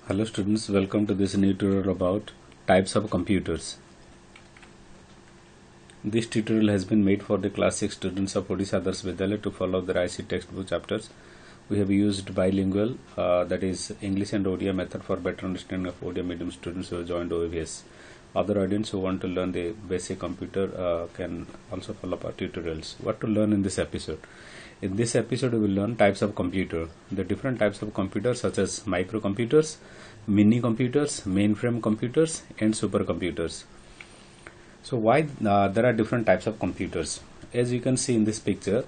Hello students, welcome to this new tutorial about types of computers. This tutorial has been made for the class 6 students of Odisha Adarsh Vidyalaya to follow their IC textbook chapters. We have used bilingual, that is English and Odia method for better understanding of Odia medium students who have joined OAVS. Other audience who want to learn the basic computer can also follow up our tutorials. What to learn in this episode? In this episode, we will learn types of computer. The different types of computers such as microcomputers, mini computers, mainframe computers, and supercomputers. So why there are different types of computers? As you can see in this picture,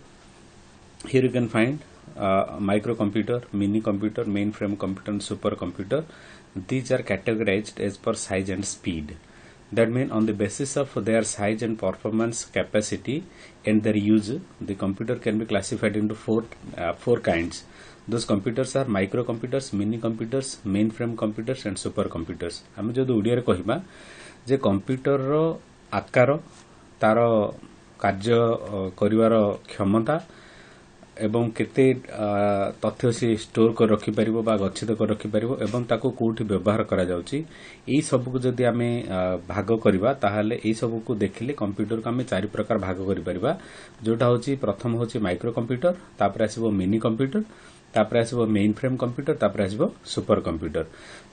here you can find microcomputer, mini computer, mainframe computer, and supercomputer. These are categorized as per size and speed. That means on the basis of their size and performance capacity and their use, the computer can be classified into four kinds. Those computers are microcomputers, mini computers, mainframe computers, and supercomputers. आम जो ओडिया रे कहिबा जे computer रो आकार तार कार्य करिवार क्षमता एवं केते तथ्य से स्टोर कर रखि परिबो बा गच्छित कर रखि परिबो एवं ताको कोठी व्यवहार करा जाउची एई सब को जदी आमे भाग करिबा ताहाले एई सब को देखिले कंप्यूटर को आमे चारि प्रकार भाग करि परिबा जोटा होची प्रथम होची माइक्रो कंप्यूटर तापर आसीबो मिनी कंप्यूटर तापर आसीबो मेन फ्रेम कंप्यूटर तापर आसीबो सुपर कंप्यूटर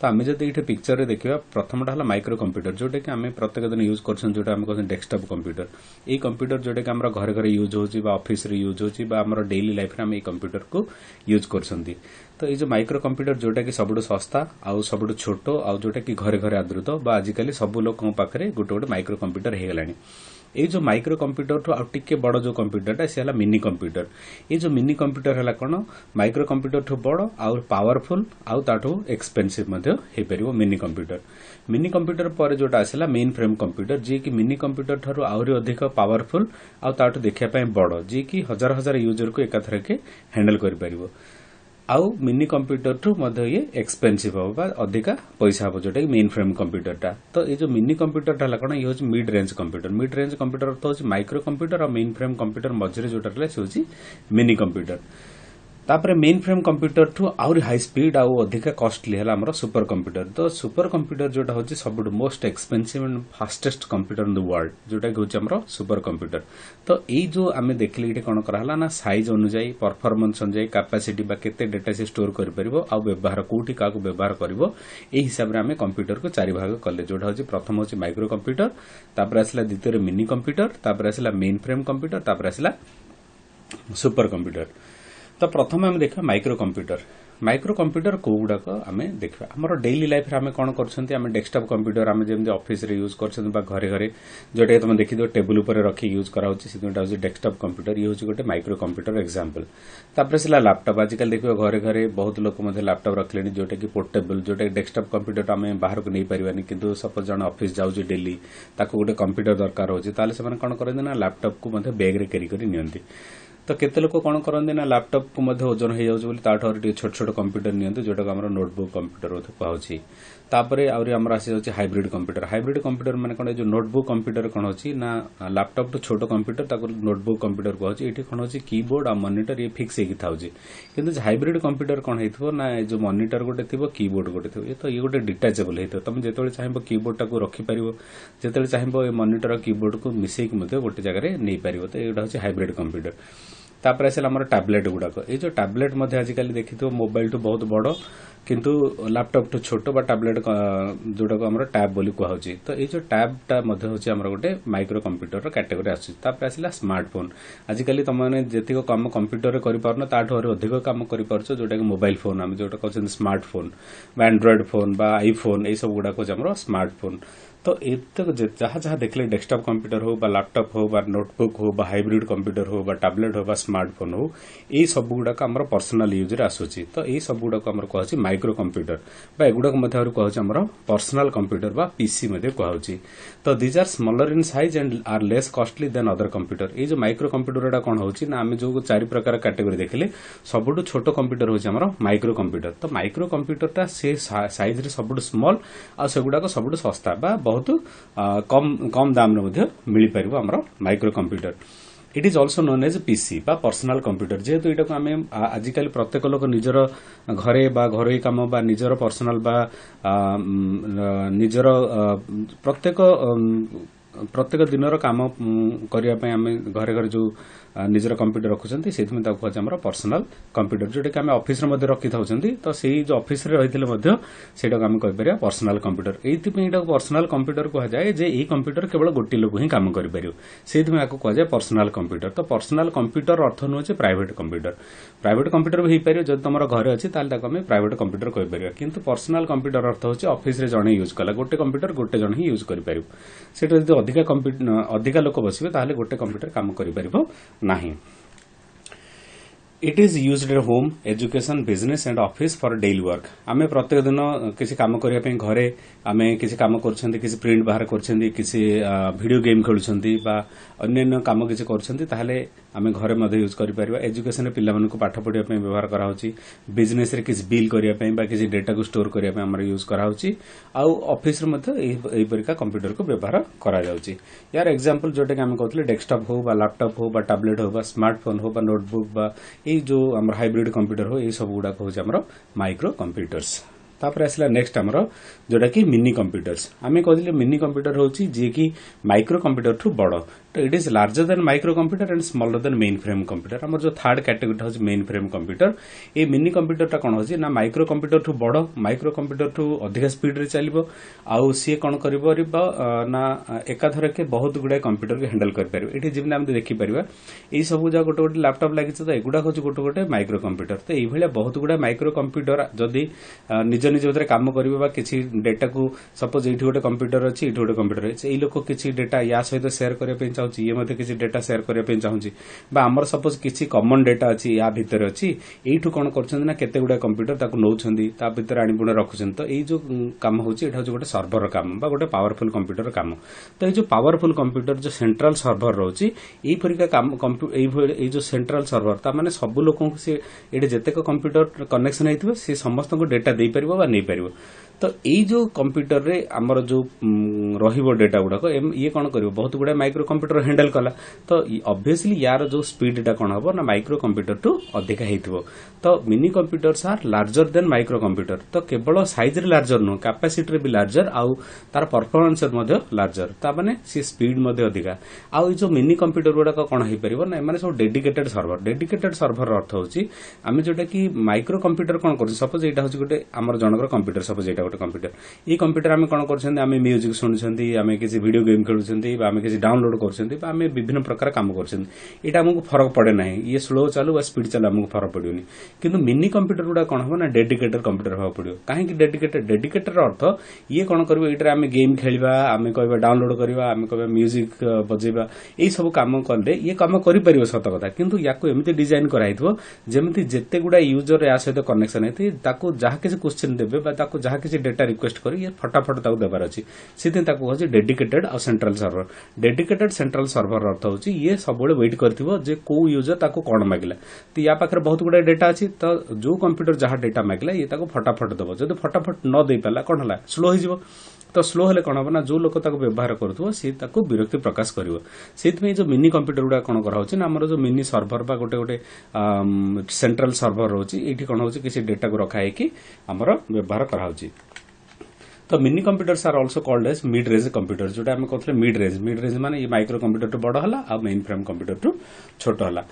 तो आमे जदी इठे पिक्चर रे देखिबा प्रथमटा हला माइक्रो कंप्यूटर जोटा कि आमे प्रत्येक दिन यूज करछन जोटा आमे कहन डेस्कटॉप कंप्यूटर ए कंप्यूटर जोटा कि हमरा घर घर यूज होची बा ऑफिस रे यूज होची बा हमर डेली लाइफ रे आमे ए कंप्यूटर को यूज करछंती तो ये जो माइक्रो कंप्यूटर जोटा कि सबुठु सस्ता आउ सबुठु छोटो आउ जोटा कि घरे घरे आदृत बा आजिकली सब लोकन पाखरे गोटे गोटे माइक्रो कंप्यूटर हे गलानी ये जो माइक्रो कंप्यूटर ठू आउटिके बड़ जो कंप्यूटरटा से हला मिनी कंप्यूटर ये जो मिनी कंप्यूटर हला कोन माइक्रो कंप्यूटर ठू बड़ आउ पावरफुल आउ ताठू एक्सपेंसिव मध्ये हे परिबो मिनी कंप्यूटर पर जोटा आसला मेन फ्रेम कंप्यूटर जे कि मिनी कंप्यूटर थारु आउरी अधिक पावरफुल आउ ताठू देखिया पय बड़ जे कि हजार हजार यूजर को एकाथरे के हैंडल करि परिबो आउ मिनी कंप्यूटर ठू मध्ये ये एक्सपेंसिव होबा अधिका पैसा हो जोटा कि मेन फ्रेम कंप्यूटरटा तो ये जो मिनी कंप्यूटरटा हला कोन ये होची मिड रेंज कंप्यूटर तो होची माइक्रो कंप्यूटर और मेन फ्रेम कंप्यूटर मझरे जोटा रहले से होची मिनी कंप्यूटर तापर मेन फ्रेम कंप्यूटर ठू आउरी हाई स्पीड आउ अधिका कॉस्टली हला हमरो सुपर कंप्यूटर तो सुपर कंप्यूटर जोटा होची सबुठ most expensive and fastest computer in the world जोटा कि होची हमरो सुपर कंप्यूटर तो एई जो आमे देखले इटे कोन करा हला ना साइज अनुसार परफॉर्मेंस अनुसार कैपेसिटी बा केते डाटा से स्टोर कर परिबो आ व्यवहार कोठी का को व्यवहार करबो एई हिसाब रे आमे कंप्यूटर को चारि भाग करले जोटा होची प्रथम होची माइक्रो कंप्यूटर तापर आसला द्वितीय रे मिनी कंप्यूटर तापर आसला मेन फ्रेम कंप्यूटर तापर आसला सुपर कंप्यूटर तो प्रथम आम देखा माइक्रो कंप्यूटर को गुड़ाक आम देखा आम डेली लाइफ आम कौन कर डेस्कटॉप कंप्यूटर आम जमी ऑफिस रे यूज कर घरे घरे जोटा तुम देखी टेबुल पर रखी यूज करा डेस्कटॉप कंप्यूटर ये हूँ गोटे माइक्रो कंप्यूटर एग्जांपल तापर से लैपटॉप आजिकल देखिए घरे घरे बहुत लोक लैपटॉप रखले जोटा कि पोर्टेबल जोटा डेस्कटॉप कंप्यूटर आम बाहर को नहीं पारानी किंतु सपोज जन ऑफिस जाऊँ डेली ताको गोटे कंप्यूटर दरकार होची ताले से कौन करते ना लैपटॉप को बैग रे कैरी करी नियंती तो केते लोक कौन करते ना लैपटॉप को ओजन हो जाए छोट छोट कंप्यूटर नियंतु जोटा को हमर नोटबुक कंप्यूटर कहूँ तापर आमर आसी हाइब्रिड कंप्यूटर माने कौन जो नोटबुक कंप्यूटर कौन होची ना लैपटॉप तो छोट कंप्यूटर ताको नोटबुक कंप्यूटर कहूँ ये कौन होची कीबोर्ड आ मॉनिटर ये फिक्स होगी थाउची किंतु हाइब्रिड कंप्यूटर कौन हेथिबो ना जो मॉनिटर गोटे थिबो कीबोर्ड गोटे थिबो तो ये गोटे डिटाचेबल हेथिबो तुम जेतेबेले चाहिबो कीबोर्ड टाको रखि परिबो जेतेबेले चाहिबो ए मॉनिटर कीबोर्ड को मिसेक मध्ये गोटे जगह रे नै परिबो तो एटा होची हाइब्रिड कंप्यूटर तापर आसे हमर टैबलेट गुड़ाक ये जो टैबलेट आजिकल देखी मोबाइल टू बहुत बड़ किंतु लैपटॉप टू छोट बा टैबलेट जोटा को हमर टैब बोली कहउची तो ये जो टैबटा होची हमर गोटे माइक्रो कंप्यूटर कैटेगरी आसी तापर आसिला स्मार्टफोन आजिकल तुम मैंने जेतिक काम कंप्यूटर रे करि पारनो ताठो अधिक काम करि पारछो जोटा कि मोबाइल फोन हम जोटा कहछन स्मार्टफोन बा एंड्रॉइड फोन बा आईफोन ए सब गुड़ाक हमर स्मार्टफोन तो एतक जहाँ जहाँ देखले डेस्कटॉप कंप्यूटर हो बा लैपटॉप हो बा नोटबुक हो बा हाइब्रिड कंप्यूटर हो बा टैबलेट हो बा स्मार्टफोन हो ये सब गुड़ाक हमर पर्सनल यूज रे आसुची तो ये सब गुड़ाक हमर कहउची माइक्रो कंप्यूटर बा एगुड़ाक मध्ये कहउची हमर पर्सनल कंप्यूटर बा पीसी मध्ये कहउची तो these are smaller in size and are less costly than other computer ये जो माइक्रो कंप्यूटर कौन होची ना आमे जो चारि प्रकार कैटेगरी देखले सबुठु छोट कंप्यूटर होची हमर माइक्रो कंप्यूटर तो माइक्रो कंप्यूटरटा से साइज रे सबुठु स्मॉल आ सेगुड़ाक सबुठु सस्ता बा बहुत कम दाम मिल पार आमर micro computer it is also known as PC बा पर्सनाल कंप्यूटर जेहेतु एटा को आमे आजिकल प्रत्येक लोक निजर घरे बा घरोई काम बा निजर पर्सनाल बा निजर प्रत्येक दिनर काम करने आम घरे घरे जो निजर कंप्यूटर रखुंट से कहुचे पर्सनाल कंप्यूटर जोटा कि आम ऑफिस रखी था तो से जो ऑफिस रही आम कहीपर पर्सनाल कंप्यूटर ये पर्सनाल कंप्यूटर कहुए जे ये कंप्यूटर केवल गोटे लोक ही काम कर से कहुए पर्सनाल कंप्यूटर तो पर्सनाल कंप्यूटर अर्थ नुहे प्राइवेट कंप्यूटर भी हो पार जब तुम घरे अच्छी आम प्राइवेट कंप्यूटर कहीपर किंतु पर्सनाल कंप्यूटर अर्थ होची ऑफिस रे जणे यूज कला गोटे कंप्यूटर गोटे जण ही यूज कर अधिका लोक बसबे ताहले गोटे कंप्यूटर काम करिपरिबो नाही it is used at home education business and office for daily work आमे प्रत्येक दिन किसी काम करिया पे घरे आमे किसी काम करछंती किसी प्रिंट बाहर करछंती किसी वीडियो गेम खेलुछंती बा अन्य काम किसी करछंती ताहले आमे घरे मध्ये यूज करि परिबा एजुकेशन रे पिल्ला मानको पाठ पढिया पे व्यवहार करा होची बिजनेस रे किसी बिल करिया पे बा किसी डेटा को स्टोर करिया पे हमर यूज करा होची आ ऑफिस रे मध्ये एई परिका कंप्यूटर को व्यवहार करा जाउची यार एग्जांपल जोटे कि आमे कहथले डेस्कटॉप हो बा लैपटॉप हो बा टैबलेट हो बा स्मार्टफोन हो बा नोटबुक बा ये जो आम हाइब्रिड कंप्यूटर हो ये सब गुड़ा हूँ आम माइक्रो कंप्यूटर्स तापर आसला नेक्स्ट आमर जोटा कि मिनी कंप्यूटर्स आम कहते मिनी कंप्यूटर हूँ जी कि माइक्रो कंप्यूटर ठू बड़ तो it is larger than micro computer and smaller than main frame computer आम जो थर्ड कैटेगोरी हूँ मेन फ्रेम कंप्यूटर ये मिनी कंप्यूटर कौन हो ना माइक्रो कंप्यूटर ठू बड़ माइक्रो कंप्यूटर ठू अधिक स्पीड रे चलो आउ सी कौन कर ना एकाथर के बहुत गुड़ाए कंप्यूटर को हैंडल कर ये जमी आम देखिपर ये सब जगह गोटे गोटे लैपटॉप लगी तो एगुड़ा हूँ गोटे गोटे माइक्रो कंप्यूटर तो ये बहुत गुड़ा माइक्रो कंप्यूटर जदि निज निज भीतर काम करेंगे किसी डेटा को सपोज ये गोटे कंप्यूटर अच्छी ये गोटे कंप्यूटर अच्छे ये लोक किसी डेटा या सहित सेयार करने चाहूँ ये किसी डेटा सेयार करने चाहूँगी आमर सपोज किसी कमन डेटा अच्छी या भितर अच्छी यू कौन कर केते गुड़ा कंप्यूटर नौकर भितर आनी पुणे रखुच्च तो ये जो कम हूँ ये गोटे सर्भर काम गोटे पावरफुल कंप्यूटर काम तो ये जो पावरफुल कंप्यूटर जो सेंट्रल सर्भर रोचे यहीपरिका काम जो सेंट्रल सर्भर ताने सब लोक ये जितेक कंप्यूटर कनेक्शन होते सी समस्त डेटा दे पार नहीं पार तो यही जो कंप्यूटर रे आमर जो रहिबो डेटा गुड़ाक ये कौन कर बहुत गुड़ा माइक्रो कंप्यूटर हैंडल कला तो ऑब्वियसली यार जो स्पीड कौन हम ना माइक्रो कंप्यूटर टू अधिका हो तो mini computers are larger than micro computer तो केवल साइज रे लार्जर नुह कैपेसिटी रे भी लार्जर आउ तार परफॉर्मेंस लार्जर ताने सी स्पीड अधिका आउ जो मिनी कंप्यूटर गुड़ाक कौन हो पार ना मैंने सब डेडिकेटेड सर्भर अर्थ होची आम जोटा कि माइक्रो कंप्यूटर कौन कर सपोज यहाँ हूँ गोटे आम जनकर कंप्यूटर सपोज यहाँ गोटे कंप्यूटर ये कंप्यूटर आम कौन कर म्यूजिक शुणुंट आम किसी वीडियो गेम खेलुंट आम किसी डाउनलोड कर विभिन्न प्रकार काम कर आमको फरक पड़े ना ये स्लो चलू स्पीड चलू आमको फरक पड़ोनी किंतु मिनी कंप्यूटर गुड़ा कौन हम ना डेडिकेटेड कंप्यूटर हाँ पड़ो कहीं डेडिकेटेड अर्थ ये कौन कर आम गेम खेलवा आम कह डाउनलोड करवा आम कह म्यूजिक बजेबा यही सब कम कले ये कम कर सत कथा किंतु या एमती डिजाइन कराइथो जमी जिते गुड़ा यूजर या सहित कनेक्शन होती जहाँ किसी क्वेश्चन देवे जहाँ किसी डेटा रिक्वेस्ट कर ये फटाफट देवार अच्छी से डेडिकेटेड आ central server dedicated central server अर्थ होची ये सब वेट करथिबो जे को यूजर ताको कौन मागिला तो या पाखरे बहुत गुड़ा डेटा अच्छी तो जो कंप्यूटर जहाँ डेटा मागिला ये ताको फटाफट दब जब फटाफट न दे पाला कौन है स्लो हो तो स्लो हेले कौन हम ना जो लोक व्यवहार करुव सी विरक्ति प्रकाश कर जो मिनी कंप्यूटर गुड़ा कौन कर आमर जो मिनी सर्भर बा गोटे गोटे सेंट्रल सर्भर रोची ये कौन हो किसी डेटा को रखाई कि आमर व्यवहार कराउची तो mini computers are also called as mid range computer जोटा आम कहते मिड रेंज माने ये माइक्रो कंप्यूटर टू बड़ है आ मेन फ्रेम कंप्यूटर टू छोट है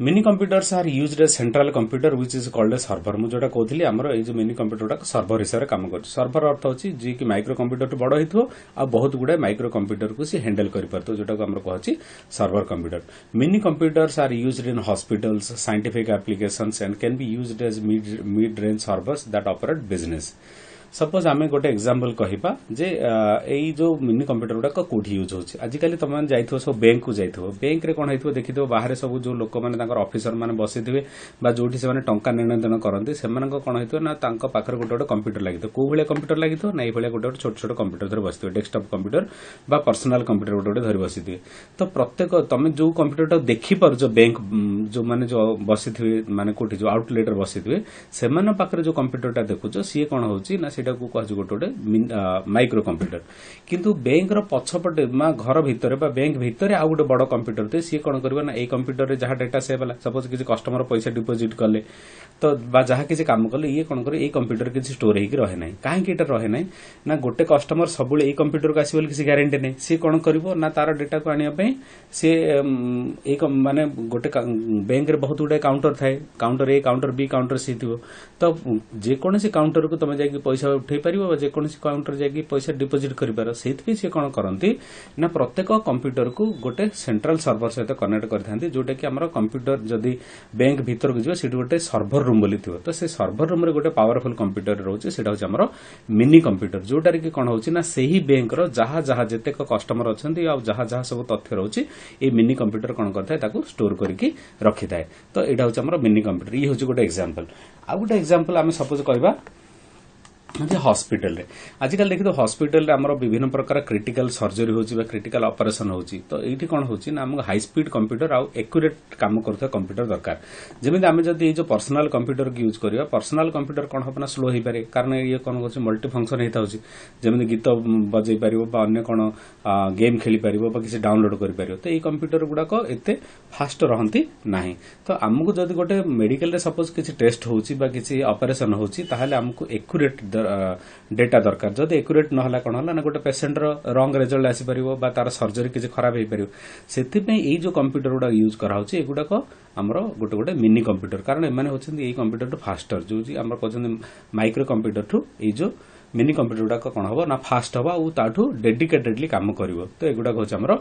mini computers are used as central computer which is called as server मुझे कहती आमर ये जो मिनी कंप्यूटर सर्भर हिसाब से काम कर सर्भर अर्थ होची जी कि माइक्रो कंप्यूटर टू बड़ हो आ बहुत गुड़ाए माइक्रो कंप्यूटर को सी हैंडल कर जोटा आम कहूँ server computer mini computers are used in hospitals scientific applications and can be used as mid range servers that operate business suppose आम गोटे एग्जांपल कहिबा जे एई जो मिनी कंप्यूटर गुड़ा कोठी यूज होची आजिकल तुम जाइथो सब बैंक को जाइथो बैंक रे कोन हेतु देखिथो बाहर सब जो लोक माने तांकर ऑफिसर माने बसिथिबे बा जोठी से माने टंका लेन देन करंती सेमान कोन हेतु ना तांका पाखर गोटे गोटे कंप्यूटर लागिथो को भले कंप्यूटर लागिथो ना एई भले गोटे गोटे छोट छोट कंप्यूटर धरि बसिथिबे डेस्कटॉप कंप्यूटर बा पर्सनल कंप्यूटर गोटे गोटे धरि बसिथिबे तो प्रत्येक तमे जो कंप्यूटर देखि परजो बैंक जो माने जो बसिथिबे माने कोठी जो आउटलेट रे बसिथिबे सेमान पाखर जो कंप्यूटरटा देखुचो सी कोन होची ना सेटा को कहजु गोटे माइक्रो कंप्यूटर किंतु बैंक रो पछपटे घर भितर बा बैंक भितर आ गोटे बड़ कंप्यूटर थे सी कोन करबा ना ए कंप्यूटर रे जहा डाटा सेव होला सपोज किसी कस्टमर पैसा डिपोजिट कले तो बा जहा किसी काम कले ये कोन करे ए कंप्यूटर किसी स्टोर हेकी रहे नै काहे कि एटा रहे नै ना गोटे कस्टमर सबुले ए कंप्यूटर को आसीबल किसी गारंटी नै सी कोन करबो ना तार डाटा को आनिया पई से एक माने गोटे बैंक रे बहुत गुडे काउंटर थाए काउंटर ए काउंटर बी काउंटर सी थिबो तो जे कोनसी काउंटर को तमे जाकी पैसा उठै परिबो जे कोनसी काउंटर जाकी पैसा डिपोजिट करि पारो सेथि से कोन करंती ना प्रत्येक कंप्यूटर को गोटे सेंट्रल सर्वर सहित कनेक्ट करथांती जोटा कि हमर कंप्यूटर जदी बैंक भीतर को जिवो सेठी गोटे सर्वर रूम बोली थिबो तो से सर्वर रूम रे गोटे पावरफुल कंप्यूटर रहउची सेटा होची हमर मिनी कंप्यूटर जोटा रे कि कोन होची ना सेही बैंक रो जहा जहा जतेक कस्टमर अछंती आ जहा जहा सब तथ्य रहउची ए मिनी कंप्यूटर कोन करथाय ताको स्टोर करके रखि थाए तो एटा होची हमर मिनी कंप्यूटर ये होची गोटे एग्जांपल आ गोटे एग्जांपल आमे सपोज कहबा हॉस्पिटल रे आजिकल देखि तो हॉस्पिटल रे हमर विभिन्न प्रकार क्रिटिकल सर्जरी होची बा क्रिटिकल ऑपरेशन होची तो एठी कोन होची ना हमको हाई स्पीड कंप्यूटर आ एक्यूरेट काम करथा कंप्यूटर दरकार जेमिति आमे जदी जो पर्सनल कंप्यूटर के यूज करिया पर्सनल कंप्यूटर कोन होपना स्लो हे पारे कारण ये कोन होची मल्टी फंक्शन हेता होची जेमिति गीत बजै पारिबो बा अन्य कोन गेम खेली पारिबो बा किसी डाउनलोड करि पारिबो तो ए कंप्यूटर गुडा को एते फास्ट रहंती नाही तो हमको जदी गोटे मेडिकल रे सपोज किसी टेस्ट होची बा किसी ऑपरेशन होची ताहाले हमको एक्यूरेट डेटा दरकार जब एक्यूरेट नहला कौन है ना गोटे पेसेंट रंग रिजल्ट आसी पारिबो बा तार सर्जरी किसी खराब हो पारिबो सेति पे एई जो कंप्यूटर गुडा यूज करा होची एगुडा को हमरो गोटे गोटे मिनी कंप्यूटर कारण एमाने होचंदी एई कंप्यूटर टू फास्टर जो जी हमरो कहचंदी माइक्रो कंप्यूटर टू एई जो मिनी कंप्यूटर गुडा को कोन हबो ना फास्ट हबो आ ताठू डेडिकेटेडली काम करिवो तो एगुडा होच हमरो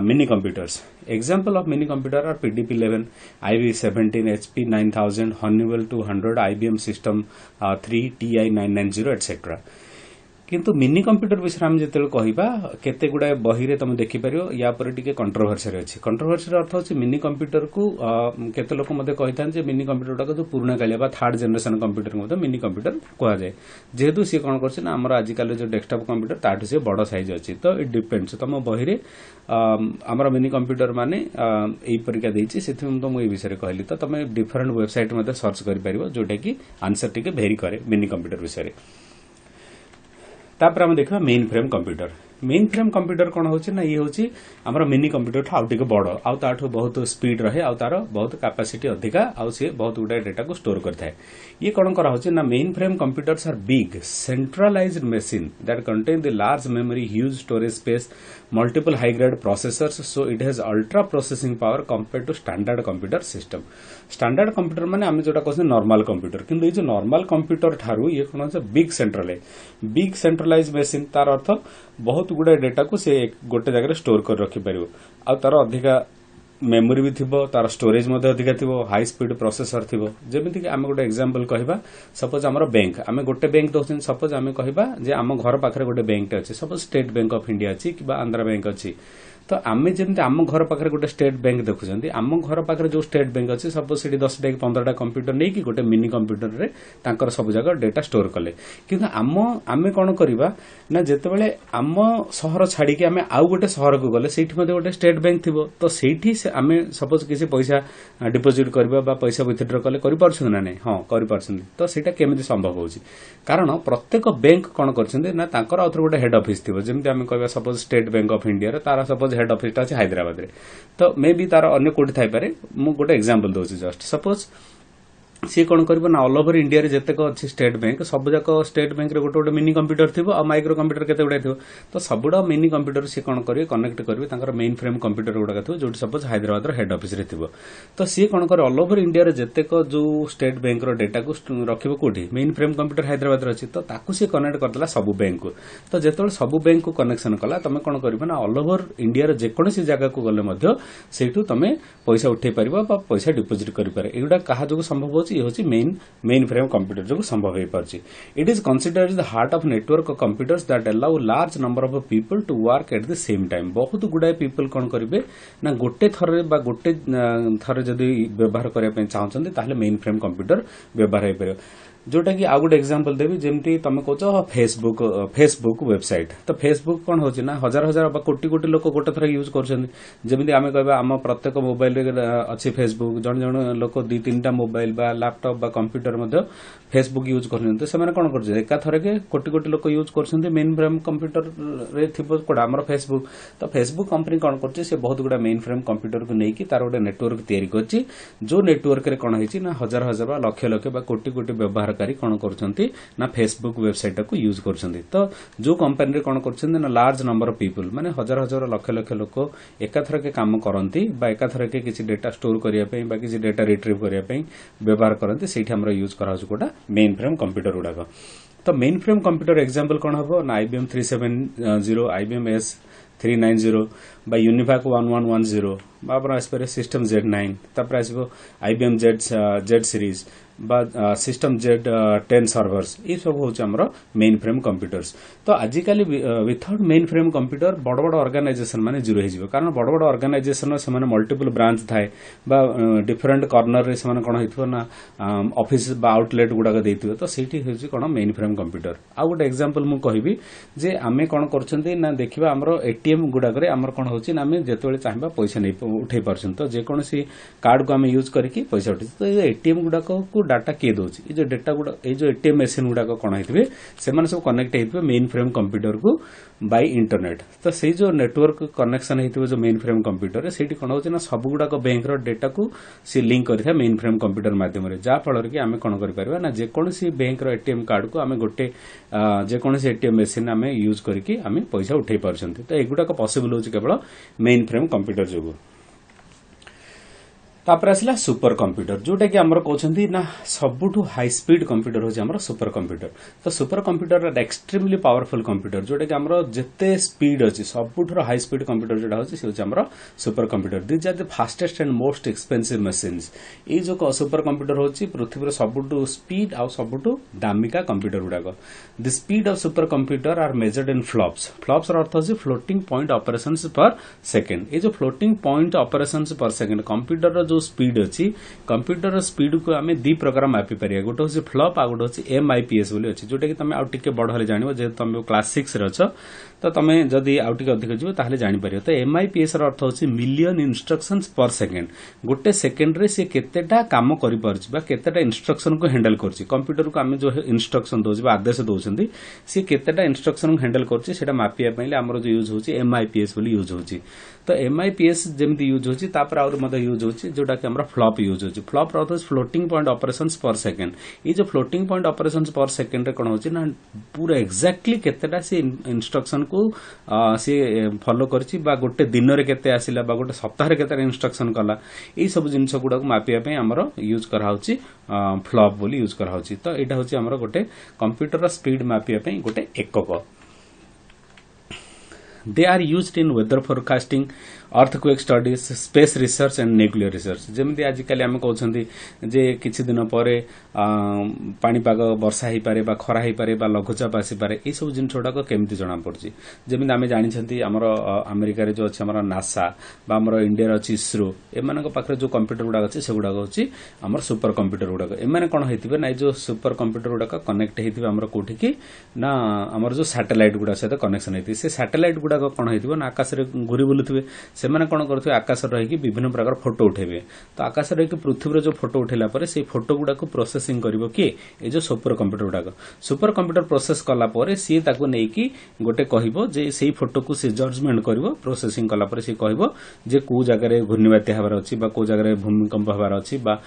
mini computers example of mini computer are PDP-11 IV-17 HP 9000 Honeywell 200 IBM System 3 TI 990 etcetera किंतु मिनी कंप्यूटर विषय हम जेते कहबा केते गुडा बही रे तुम देखि परियो या पर टिके कंट्रोवर्सी रे अछि कंट्रोवर्सी अर्थ होछि मिनी कंप्यूटर को केते लोक मध्ये कहिथान जे मिनी कंप्यूटर को जो पुराना कालिया बा थर्ड जनरेशन कंप्यूटर को मिनी कंप्यूटर कहा जाय जेहेतु से कोन करछि ना हमर आजिकल जो डेस्कटॉप कंप्यूटर ताठु से बड़ साइज अछि तो इट डिपेंड्स तुम बही रे हमर मिनी कंप्यूटर माने एई परिका देछि सेथि तो मु ए विषय रे कहली तो तुम डिफरेंट वेबसाइट मध्ये सर्च करि परिबो जोटा कि आंसर टिके वेरी करे मिनी कंप्यूटर विषय रे तापर हम देखा मेन फ्रेम कंप्यूटर कौन होची ना ये होची हमर मिनी कंप्यूटर ठा आउटिके बड़ आउ ताठो बहुत स्पीड रहे आउ तार बहुत कैपेसिटी अधिका आउ से बहुत गुडा डेटा को स्टोर करथाय ये कौन करा होची ना mainframe computers are big centralised machine that contain the large memory huge storage space multiple high grade processors so it has ultra processing power compare to standard computer system standard computer माने आमे जोटा कहसे normal computer किंतु ये जो normal computer ठारू ये कोन से big centralise machine तार अर्थ बहुत गुडा डेटा को से गोटे जगह स्टोर कर रखि परिबो आ तार अधिका मेमोरी भी थिबो तार स्टोरेज मध्ये अधिका थिबो हाई स्पीड प्रोसेसर थिबो जेमिति कि आमे गोटे एग्जांपल कहबा सपोज हमर बैंक आमे गोटे बैंक दोछन सपोज आमे कहबा जे आम घर पाखरे गोटे बैंक अछि suppose state bank of India अछि कि बा आंध्रा बैंक अछि तो आमे जेमते आम घर पाखरे गोटे स्टेट बैंक देखुचंदी आम घर पाखरे जो स्टेट बैंक अछि सपोज सेठी 10 टा 15 टा कंप्यूटर नै कि गोटे मिनी कंप्यूटर रे तांकर सब जगह डेटा स्टोर कले किंतु आमे कोन करबा ना जेते बेले आम शहर छाडी के आमे आउ गोटे शहर को गले सेठी मध्ये गोटे स्टेट बैंक थिबो तो सेठी से आमे सपोज किसी पैसा डिपोजिट करबा बा पैसा विथड्रॉ कले करि परछन ना नै हां करि परछन तो सेटा केमिति संभव होची कारण प्रत्येक बैंक कोन करछन ना तांकर आउथर गोटे हेड ऑफिस थिबो जेमति आमे कहबा suppose state bank of India रे तारा सपोज हेड ऑफिस अछि हैदराबाद रे तो मे बी तार अन्य कोठी थाई पारे मु गोटे एग्जांपल दोछि जस्ट सपोज सी कोन करबो ना ऑल ओवर इंडिया रे जतेक अछि स्टेट बैंक सब जाक स्टेट बैंक रे गोटे गोटे मिनी कंप्यूटर थिबो आ माइक्रो कंप्यूटर केते गुडा थिबो तो सबुडा मिनी कंप्यूटर सी कोन करिवे कनेक्ट करिवे तांकर मेन फ्रेम कंप्यूटर गुडा थिबो जोटी सपोज हैदराबाद रो हेड ऑफिस रे थिबो तो सी कोन करे ऑल ओवर इंडिया रे जतेक जो स्टेट बैंक रो डेटा को रखिबो कोठी मेन फ्रेम कंप्यूटर हैदराबाद रे अछि तो ताकू सी कनेक्ट करदला सब बैंक को तो जेतोल सब बैंक को कनेक्शन कला तमे कोन करिवे ना ऑल ओवर इंडिया रे जे कोनसी जगह को गले मध्य सेठू तमे पैसा उठै परिबो बा पैसा डिपोजिट करि पारे एगुडा कहा जो संभव होची ये होची मेन फ्रेम कंप्यूटर जो संभव हो पारछि it is considered the heart of network computers that allow large number of people to work at the same time बहुत गुडाय पीपल कोन करिवे ना गोटे थरे बा गोटे थरे जदी व्यवहार करिया पे चाहछन्ती ताले मेन फ्रेम कंप्यूटर व्यवहार हो परियो जोटा कि आउ गोटे एग्जांपल देवी जेमती तुम कह फेसबुक वेबसाइट तो फेसबुक कौन होची ना हजार हजार बा कोटी कोटी लोक गोटे थर यूज करमी आम कहवा आम प्रत्येक मोबाइल अच्छी फेसबुक जन जन लोक 2-3टा मोबाइल बा लैपटॉप बा कंप्यूटर फेसबुक यूज कर कौन कर एका थर के कोटी कोटी लोक यूज कर मेन फ्रेम कंप्यूटर रे थी कोड़ा आम फेसबुक तो फेसबुक कंपनी कौन कर बहुत गुड़ा मेन फ्रेम कंप्यूटर को लेकिन तार गोटे नेटवर्क तैयारी कर जो नेटवर्क रे कौन है ना हजार हजार बा लक्ष लक्ष बा कोटी कोटी व्यवहारकारी कौन कर ना फेसबुक वेबसाइट को यूज कर तो जो कंपनी कौन कर ना लार्ज नंबर ऑफ पीपल माने हजार हजार लक्ष लक्ष लोक एकाथर के काम करती एकाथर के किसी डेटा स्टोर करने किसी डेटा रिट्रीव करने व्यवहार करते से यूज करा मेन फ्रेम कंप्यूटर गुड़ाक तो मेन फ्रेम कंप्यूटर एग्जांपल कौन हम ना IBM 370 IBM S390 बा यूनिभाक 1110 बा आसपे सिस्टम Z9 तापर आसो IBM Z सीरीज बा सिस्टम Z10 सर्भर्स ये सब हूँ आमर मेन फ्रेम कंप्यूटर्स तो आजिकल विथआउट मेन फ्रेम कंप्यूटर बड़ बड़ ऑर्गेनाइजेशन माने जीरो हो कारण बड़ बड़ ऑर्गेनाइजेशन से मल्टीपल ब्रांच थाए बा डिफरेंट कॉर्नर रे से कौन हो ना ऑफिस बा आउटलेट गुड़ाक देते तो सीठी हूँ कौन मेन फ्रेम कंप्यूटर आउ गोटे एग्जांपल मु कहबी जे आमे कौन करछंती ना देखिबा हमरो एटीएम गुड़ाक रे हमर कौन होची ना आमे जेतेबेले चाहिबा पैसा नहीं उठे पारछन तो जेकोसी कार्ड को आमे यूज करके पैसा उठे तो एटीएम गुड़ाक को डाटा किए दौर ये डेटा गुड़ा जो एटीएम मेसीन गुड़ाक कौन होते सब कनेक्ट होते मेन फ्रेम कंप्यूटर को बाय इंटरनेट तो से जो नेटवर्क कनेक्शन होती जो मेन फ्रेम कंप्यूटर से कौन हो ना सब गुड़ाक बैंक डेटा को सी लिंक कर मेन फ्रेम कंप्यूटर मध्यम जहाँफल कि आम कौन कर ना जेकोसी बैंक एटीएम कार्ड को आम गोटे जेकोसी एटीएम मेसीन आम यूज करके आम पैसा उठे पार्टी तो एगुड़ाक पॉसिबल हो केवल मेन फ्रेम कंप्यूटर जो तापर आसला सुपर कंप्यूटर जोटा कि आमर कहते ना सबुठू हाई स्पीड कंप्यूटर होची आमर सुपर कंप्यूटर तो super computer extremely powerful computer जोटा कि आमर जेते स्पीड अच्छी सबुठू हाई स्पीड कंप्यूटर जोटा होची से होची आमर super computer this are the fastest and most expensive machines ये जो सुपर कंप्यूटर होची पृथ्वी सबुठू स्पीड आ सबुठू दामिका कंप्यूटर गुड़ाक the speed of super computer are measured in flops flops अर्थ होची floating point operations per second ये जो floating point operations per second computer जो स्पीड अच्छी कंप्यूटर स्पीड को आम दी प्रकार मापी पार गोटे हूँ फ्लॉप आ गोटे हूँ MIPS बोली अच्छी जोटा कि तुम आउ टे बड़ हेल्ले जान जेहतु तुम क्लास 6 रे अच्छ तो तुम जदि आउ टे अधिक जीव ताहले जापर तो MIPS अर्थ हूँ मिलियन इंस्ट्रक्शंस पर सेकेंड गोटे सेकेंड रे सी केतेटा काम करेतेटा इंस्ट्रक्शन को हैंडल कर कंप्यूटर को आम जो इंस्ट्रक्शन दौर आदेश दौरान सी केतेटा इंस्ट्रक्शन को हैंडल कर मापिया आमर जो यूज होची MIPS बोली यूज होची तो MIPS जमी यूज होची तापर आउर मते यूज होची जोटा कि हमरा फ्लॉप यूज होची फ्लॉप अर्थ floating point operations per second ये जो floating point operations per second रे कोन होची ना पूरा एक्जाक्टली केतेटा से इंस्ट्रक्शन को से फॉलो करची बा गोटे दिन रे केते आसिला बा गोटे सप्ताह रे केते इंस्ट्रक्शन कला ए सब जिंस गुडा को मापिया पे हमरो यूज करा होची फ्लॉप बोली यूज करा होची तो एटा होची हमरो गोटे कंप्यूटर स्पीड मापिया पे गोटे एकक they are used in weather forecasting earthquake studies space research and nuclear research जेमती आजिकल आम कहते जे किछि दिन पर पाणीपाग वर्षा हो पारे बा खरा हो पारे बा लघुचाप आसीपारे ये सब जिन गुड़ाक केमती जना पड़ी जमी आम जानी आमर अमेरिका जो अच्छे आम नासा बा आम इंडिया अच्छी इसरो एम पाखे जो कंप्यूटर गुड़ाक अच्छे से गुड़ाक हूँ आम सुपर कंप्यूटर गुड़ाक एम कौन होते ना जो सुपर कंप्यूटर गुड़ाक कनेक्ट होते आम कौटी की ना आम जो सैटेलाइट गुड़ा सहित कनेक्शन होती से सैटेलाइट गुड़ाक कौन हो ना आकाश में घूरी बुलुवे से कौन करेंगे आकाश रही विभिन्न प्रकार फोटो उठेबे तो आकाश रही पृथ्वी जो फोटो उठेला पर से फोटो गुड़ाक प्रोसेसिंग करिवो किए ये जो सुपर कंप्यूटर गुड़ाक सुपर कंप्यूटर प्रोसेस कला पर सी ताको नेकी गोटे कहबो जे सेही फोटो को से जजमेंट करिवो प्रोसेसिंग कला पर सी कहबो जे को जगह रे घूर्णिबात्या हबार अछि बा को जगह रे भूमिकंप हबार अछि बा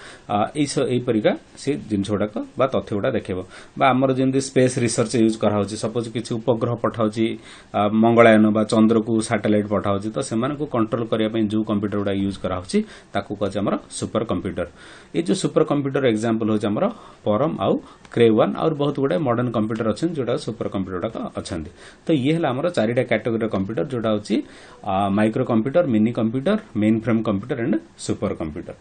एई परिका से जिंस गुड़ाक बा तथ्य गुड़ा देखेबो बा हमर जेंति स्पेस रिसर्च यूज करा होछि सपोज किछि उपग्रह पठाउछि मंगलयान बा चंद्र को सैटेलाइट पठाउछि तो सेमान को कंट्रोल करिया पई जो कंप्यूटर गुड़ा यूज करा होछि ताकू कहै हमर सुपर कंप्यूटर ये जो सुपर कंप्यूटर एग्जांपल होछि हमर परम आउ क्रे1 और बहुत गुडे मॉडर्न कंप्यूटर अछन जोटा सुपर कंप्यूटर का अछन तो ये हला हमर चारिटा कैटेगरी कंप्यूटर जोटा होछि micro computer mini computer mainframe computer and super computer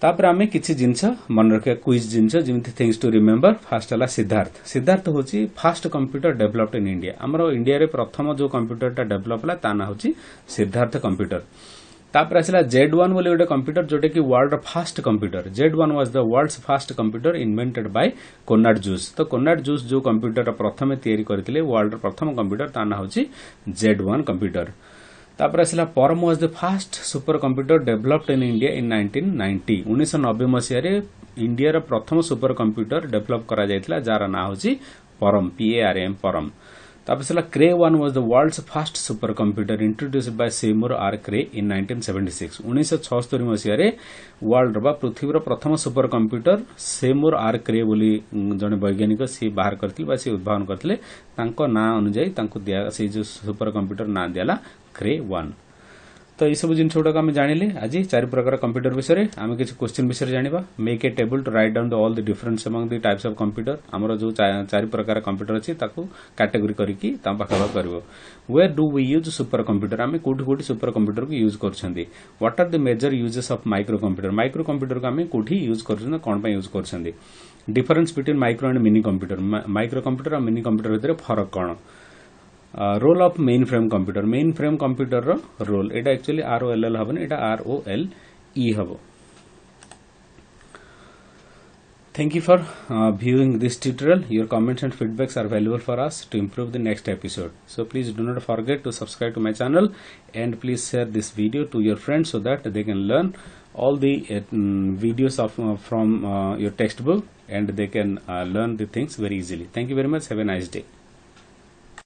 तापर आमे किछि जिंस मन रखिया क्विज जिंस जेमति थिंग्स टू रिमेंबर फास्ट हला सिद्धार्थ होछि fast computer developed in India हमरो इंडिया रे प्रथम जो कंप्यूटर ता डेवलप हला ता ना होछि सिद्धार्थ कंप्यूटर तापर आसला Z1 बोली गोटे कंप्यूटर जोटा कि world fast computer. Z1 was the world's fast computer invented by Konrad Zuse. तो कोनार्ड जूस जो कंप्यूटर प्रथम तैयारी करथिले वर्ल्ड प्रथम कंप्यूटर ता ना होची Z1 कंप्यूटर। तापर आसला परम was the fast super computer developed in India in 1990। 1990 मसिया रे इंडिया रा प्रथम सुपर कंप्यूटर डेवलप करा जायतिला जार ना होची परम PARM परम। तापर Cray 1 was the world's fast super computer introduced by Seymour R Cray in 1976। 1976 मसिया रे वर्ल्ड बा पृथ्वी प्रथम super computer Seymour R Cray बोली जने वैज्ञानिक सी बाहर करथिले बा सी उद्भावन करथिले तांको ना अनुसार तांको दिया से जो सुपर कंप्यूटर ना दियाला क्रे 1। तो ये सब जिनस गुड़ाक आम जानिले आज 4 प्रकार कंप्यूटर विषय आम किसी क्वेश्चन विषय जानिबा। Make a table to write down all the difference among the types of computer. हमर जो 4 प्रकार कंप्यूटर अछि ताकू कैटेगरी करिकि ता पाखा करबो। Where do we use super computer, आम कोठी कोठी सुपर कंप्यूटर को यूज करछंदी। What are the major uses of micro computer, micro computer को आम कोठी यूज करछन कोन पय यूज करछंदी। Difference between micro and mini computer, micro computer और मिनी कंप्यूटर भितर फरक कोन। Role of mainframe computer, mainframe computer रो रोल एटा एक्चुअली ROLL हबन, एटा ROLE हबो। Thank you for viewing this tutorial. Your comments and feedbacks are valuable for us to improve the next episode. So please do not forget to subscribe to my channel and please share this video to your friends so that they can learn all the videos from your textbook and they can learn the things very easily. Thank you very much. Have a nice day.